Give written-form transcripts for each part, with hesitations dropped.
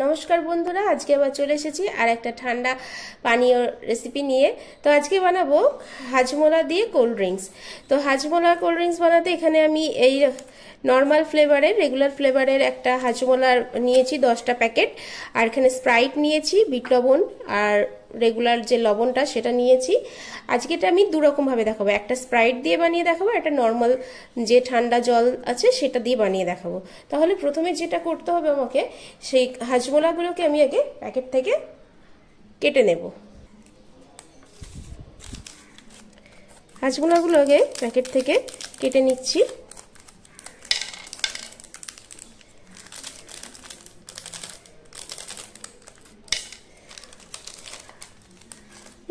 নমস্কার বন্ধুরা, আজকে আবার চলে এসেছি আর একটা ঠান্ডা পানীয় রেসিপি নিয়ে। তো আজকে বানাবো হাজমোলা দিয়ে কোল্ড ড্রিঙ্কস। তো হাজমোলা কোল্ড ড্রিঙ্কস বানাতে এখানে আমি এই নর্মাল ফ্লেভারের, রেগুলার ফ্লেভারের একটা হাজমোলার নিয়েছি 10টা প্যাকেট, আর এখানে স্প্রাইট নিয়েছি, বিট লবণ আর রেগুলার যে লবণটা সেটা নিয়েছি। আজকে এটা আমি দুরকমভাবে দেখাবো, একটা স্প্রাইট দিয়ে বানিয়ে দেখাবো, একটা নর্মাল যে ঠান্ডা জল আছে সেটা দিয়ে বানিয়ে দেখাবো। তাহলে প্রথমে যেটা করতে হবে আমাকে, সেই হাজমোলাগুলোকে আমি আগে প্যাকেট থেকে কেটে নেব। হাজমোলাগুলো আগে প্যাকেট থেকে কেটে নিচ্ছি।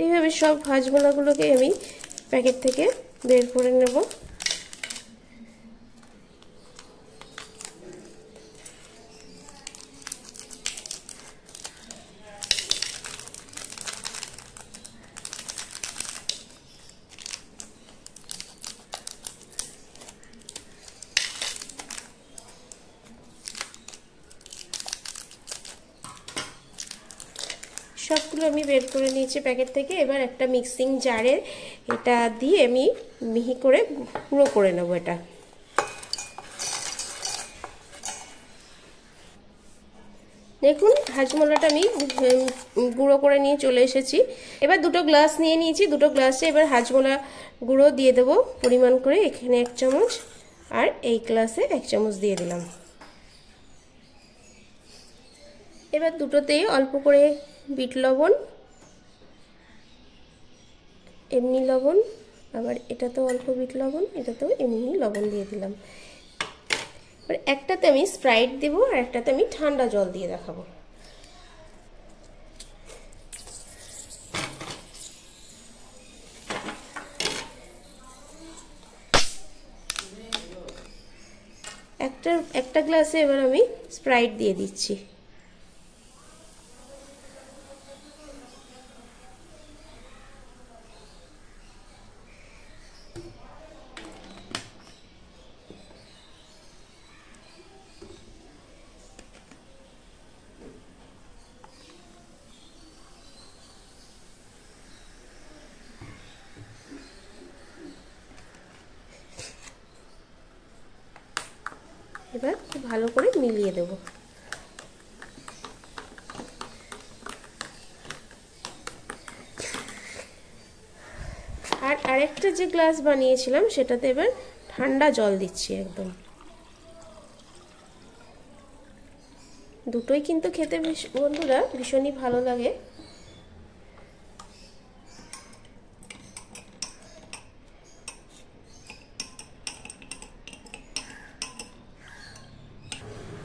এইভাবে সব হাজমোলাগুলোকে আমি প্যাকেট থেকে বের করে নেব। সবগুলো আমি বের করে নিয়েছি প্যাকেট থেকে। এবার একটা মিক্সিং জারে এটা দিয়ে আমি মিহি করে গুঁড়ো করে নেব। এটা দেখুন, হাজমোলাটা আমি গুঁড়ো করে নিয়ে চলে এসেছি। এবার দুটো গ্লাস নিয়ে নিয়েছি, দুটো গ্লাসে এবার হাজমোলা গুঁড়ো দিয়ে দেব পরিমাণ করে। এখানে 1 চামচ আর এই গ্লাসে 1 চামচ দিয়ে দিলাম। এবার দুটোতেই অল্প করে বিট লবণ, এমনি লবণ, আবার এটাতেও অল্প বিট লবণ, এটাতেও এমনি লবণ দিয়ে দিলাম। এবার একটাতে আমি স্প্রাইট দেবো আর একটাতে আমি ঠান্ডা জল দিয়ে দেখাবো। একটা গ্লাসে এবার আমি স্প্রাইট দিয়ে দিচ্ছি। এবার খুব ভালো করে মিলিয়ে দেব। আর আরেকটা যে গ্লাস বানিয়েছিলাম সেটাতে এবার ঠান্ডা জল দিচ্ছি একদম। দুটোই কিন্তু খেতে বন্ধুরা ভীষণই ভালো লাগে।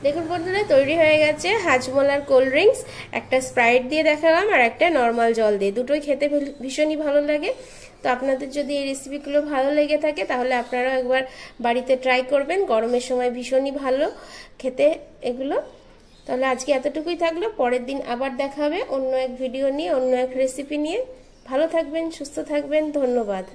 দেখুন বন্ধুরা, তৈরি হয়ে গেছে হাজমোলার কোল্ড ড্রিঙ্কস। একটা স্প্রাইট দিয়ে দেখালাম আর একটা নর্মাল জল দিয়ে, দুটোই খেতে ভীষণই ভালো লাগে। তো আপনাদের যদি এই রেসিপিগুলো ভালো লেগে থাকে তাহলে আপনারাও একবার বাড়িতে ট্রাই করবেন। গরমের সময় ভীষণই ভালো খেতে এগুলো। তাহলে আজকে এতটুকুই থাকলো, পরের দিন আবার দেখা হবে অন্য এক ভিডিও নিয়ে, অন্য এক রেসিপি নিয়ে। ভালো থাকবেন, সুস্থ থাকবেন, ধন্যবাদ।